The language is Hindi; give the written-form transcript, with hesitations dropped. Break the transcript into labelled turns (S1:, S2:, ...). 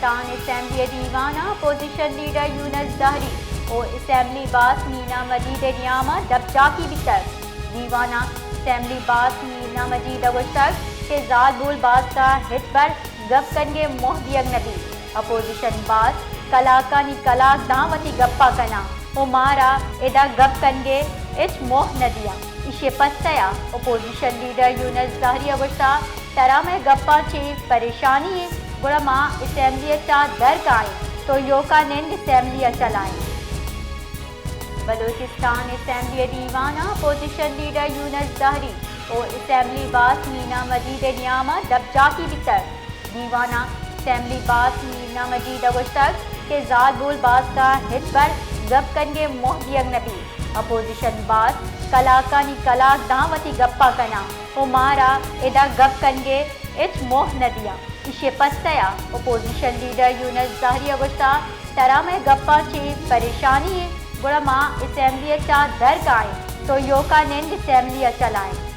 S1: बलोचिस्तान असम्बली दीवाना अपोजिशन लीडर यूनुस जहरी और असम्बली बास मीना मजीद नियामा दबजा की बितर दीवाना असम्बली बास मीना मजीद अवशक के जात बोल बास का हित पर गप कनगे मोह दियग नबी अपोजिशन बास कलाका नी कलाक दावती गप्पा कना ओ मारा एदा गप कनगे इच मोह नदिया इशे पस्तया अपोजिशन लीडर यूनुस जहरी अवशा तरा में गप्पा चे परेशानी गुड़मा असम्बली चा दर काए तो योका निंद असम्बली चलाए बलोचिस्तान असम्बली दीवाना अपोजिशन लीडर यूनुस जहरी और असम्बली बास मीना मजीद नियामा दबजा की बितर दीवाना असम्बली बास मीना मजीद अवशक के जात बोल बास का हित पर गप कनगे मोह दियग नबी अपोजिशन बास कलाका नी कलाक दावती गप्पा कना ओ मारा एदा गप कनगे इच मोह नदिया इशे पस्तया अपोजिशन लीडर यूनुस जहरी अवशा तरा में गप्पा चे परेशानी गुड़मा असम्बली चा दर काए तो योका निंद असम्बली चलाए।